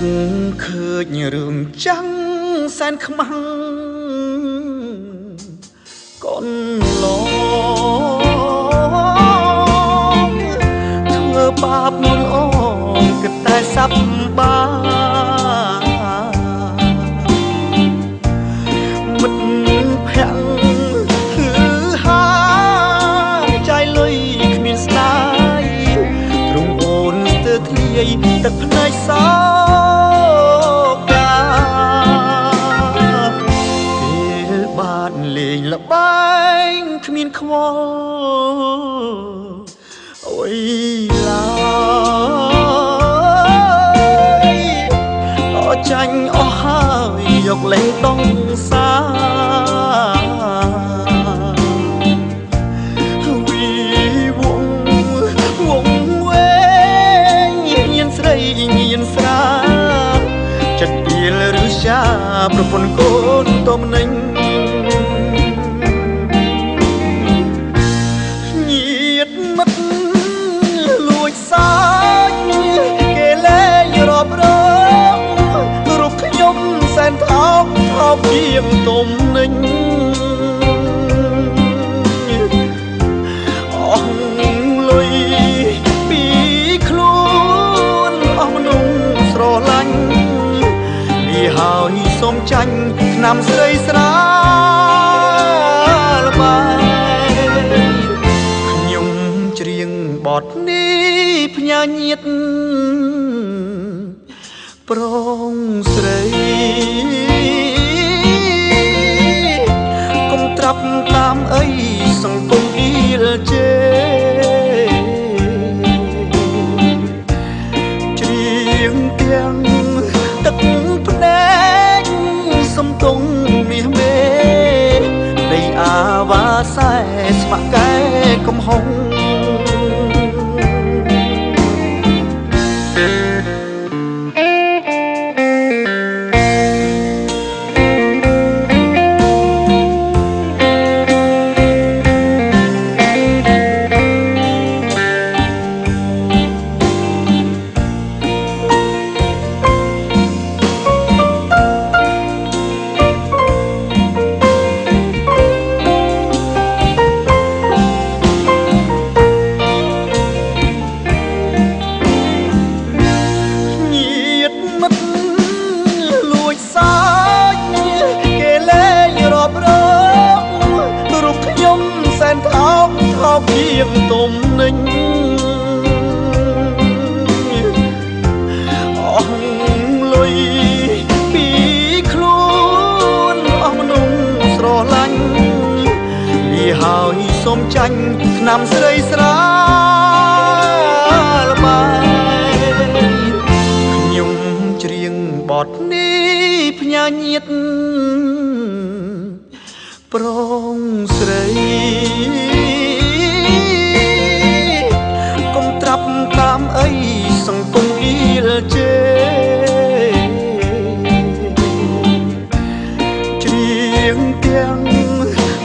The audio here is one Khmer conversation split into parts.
ឃើញរឿងចាំងសែនខ្មាំងកូនឡងធ្វើបាបមុនអងគិតតែសាប់បាមិត្តភ័ក្តិគឺហាចៃលុយគ្មានស្ដាយទ្រង់អូនស្ទើរធ្លាយទឹកភ្នែកសោកាពេលបានលេងល្បែងគ្មានខ្វល់អុយឡើយអចាញ់អស់ហើយយកលេងដងសាញៀនស្រាចិត្តពីលឬសាប្រពន្ធកូនទំនិញញាតមិត្តលួចសាច់គេលែងរាប់រងរូបខ្ញុំសែនថោកថោកជាងទំនិញអស់លុយពីខ្លួនអស់មនុស្សស្រឡាញ់វាហើយសូមចាញ់ឆ្នាំស្រីស្រាលបាយខ្ញុំច្រៀងបទនេះផ្ញើញាតិប្រងស្រីកុំត្រាប់តាមអីសង្គមអ៊ីលជេច្រៀងទាំងទឹកភ្នែកសំទងមាសមេនៃអាវ៉ាសែស្ម័គ្រកែកំហុងជាងទំនិញអស់លុយពីខ្លួនអស់មនុស្សស្រឡាញ់វាហើយសូមចាញ់ឆ្នាំស្រីស្រាលបាយខ្ញុំច្រៀងបទនេះផ្ញើញាតិប្រងស្រីតាមអីសង្គមអ៊ីលជេច្រៀងទាំង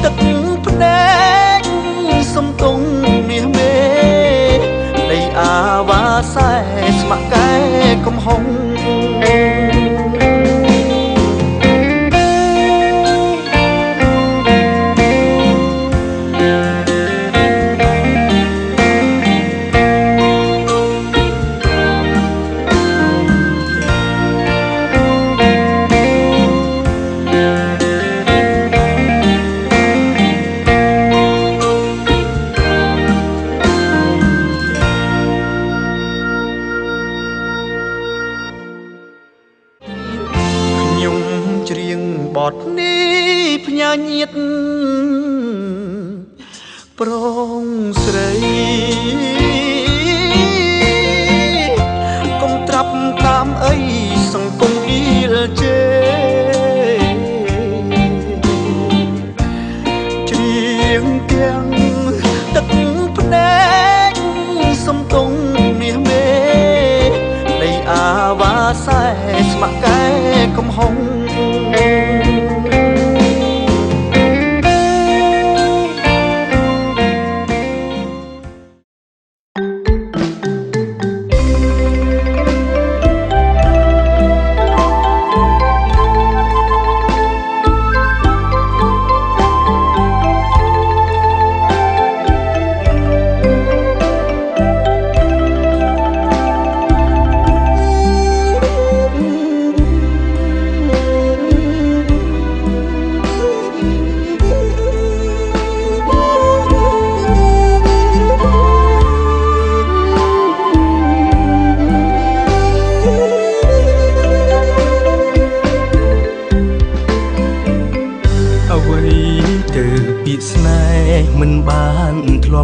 ទឹកភ្នែកសំទងមាសមេនៃអាវ៉ាសែស្ម័គ្រកែកំហុងបទនេះផ្ញើញាតិប្រងស្រីកុំត្រាប់តាមអីសង្គមអ៊ីលជេច្រៀងទាំងទឹកភ្នែកសំទងមាសមេនៃអាវ៉ាសែស្ម័គ្រកែកំហុង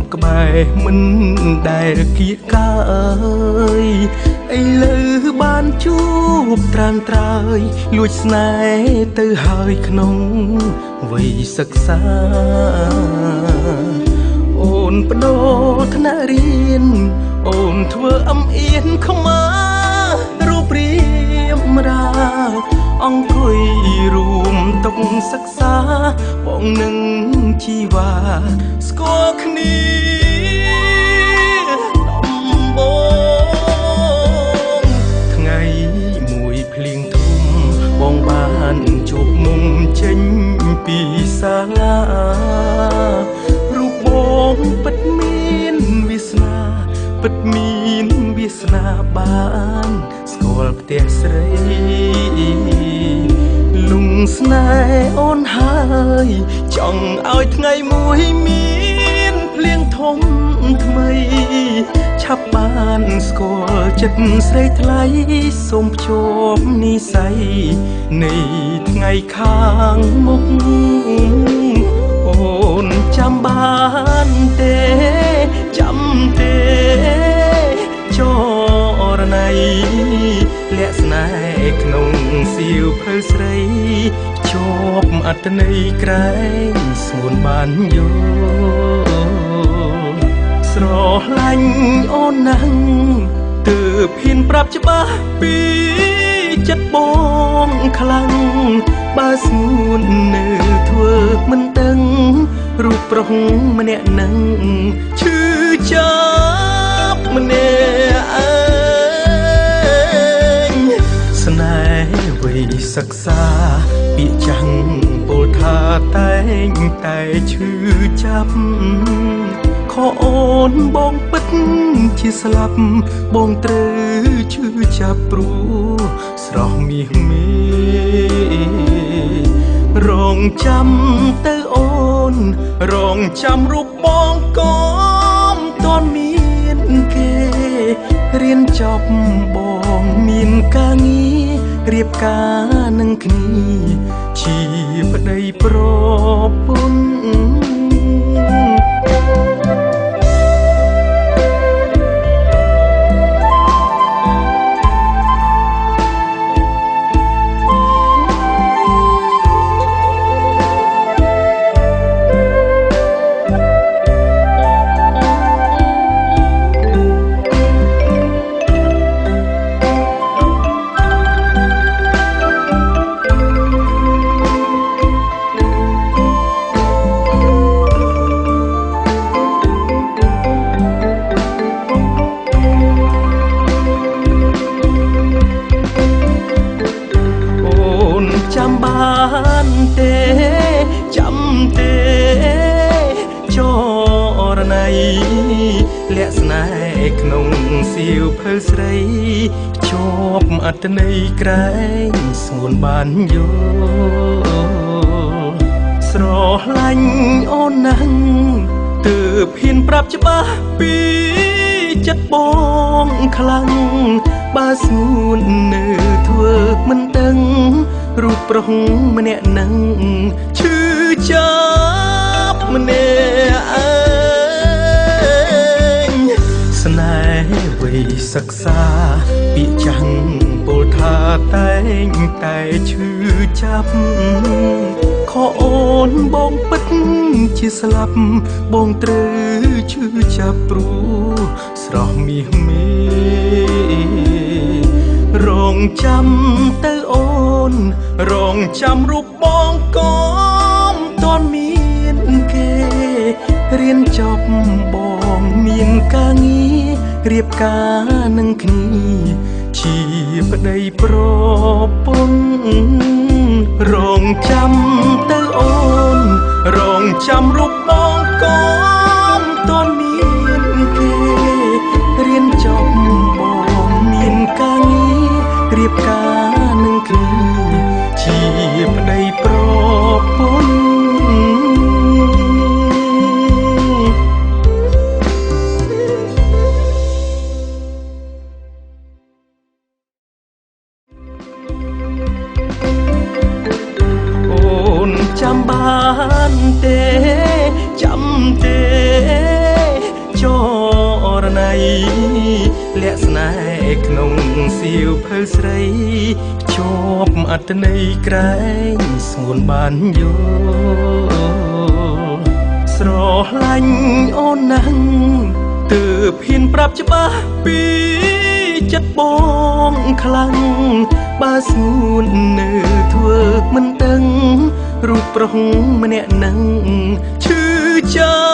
ប់ក្បែរមិនដែលគៀកកាយឥឡូវបានជួបត្រានត្រើយលួចស្នេហ៍ទៅហើយក្នុងវ័យសិក្សាអូនបដូរថ្នាក់រៀនអូនធ្វើអំអៀនខ្មារូបរាមរាអង្គុយរួមតុសិក្សាបងនឹងជីវ៉ាស្គាល់គ្នាដំបូងថ្ងៃមួយភ្លៀងធំបងបានជួបមុំចេញពីសាលារូបបងពិតមានវាសនាពិតមានវាសនាបានស្គាល់ផ្ទះស្រីលងស្នេហ៍អូនហើយចង់ឲ្យថ្ងៃមួយមានភ្លៀងធំថ្មីឆាប់បានស្គាល់ចិត្តស្រីថ្លៃសូមភ្ជាប់និស្ស័យនៃថ្ងៃខាងមុខអូនចាំបានទេចាំទេចរណៃលាក់ស្នេហ៍ក្នុងសៀវភៅស្រីជាប់អត្តន័យក្រែងស្ងួនបានយល់ស្រឡាញ់អូនណាស់ទើបហ៊ានប្រាប់ច្បាស់ពីចិត្តបងខ្លាំងបើស្ងួននៅធ្វើមិនដឹងរូបប្រុសម្នាក់នឹងឈឺចាប់ម្នាក់ឯងស្នេហ៍វ័យសិក្សាពាក្យចាំងពោលថាតែងតែឈឺចាប់ខកអូនបងពិតជាស្លាប់បងត្រូវឈឺចាប់ព្រោះស្រស់មាសមេរងចាំទៅអូនរងចាំរូបបងក៏មិនទាន់មានគេរៀនចប់បងមានការងាររៀបការនឹងគ្នាជាប្តីប្រពន្ធចាំបានទេចាំទេចរណៃលាក់ស្នេហ៍ក្នុងសៀវភៅស្រីជាប់អត្តន័យក្រែងស្ងួនបានយល់ស្រឡាញ់អូនណាស់ទើបហ៊ានប្រាប់ច្បាស់ពីចិត្តបងខ្លាំងបើស្ងួននៅធ្វើមិនដឹងរូបប្រុសម្នាក់នឹងឈឺចាប់ម្នាក់ឯងស្នេហ៍វ័យសិក្សាពាក្យចាំងពោលថាតែងតែឈឺចាប់ខកអូនបងពិតជាស្លាប់បងត្រូវឈឺចាប់ព្រោះស្រស់មាសមេរងចាំទៅអូនរងចាំរូបបងក៏មិនទាន់មានគេរៀនចប់បងមានការងាររៀបការនឹងគ្នាជាប្តីប្រពន្ធរងចាំទៅអូនរងចាំរូបបងក៏មិនទាន់មានគេរៀនចប់បងមានការងាររៀបការនឹងគ្នាជាប្តីប្រពន្ធចាំបានទេចាំទេ រណីលក្ខស្នេហ៍ក្នុងសៀវភៅស្រីជាប់អត្តន័យក្រែងស្ងួនបានយល់ស្រឡាញ់អូនណាស់ទើបហ៊ានប្រាប់ច្បាស់ពីចិត្តបងខ្លាំងបើស្ងួននៅធ្វើមិនដឹងរូបប្រុសម្នាក់នឹងឈឺចាំ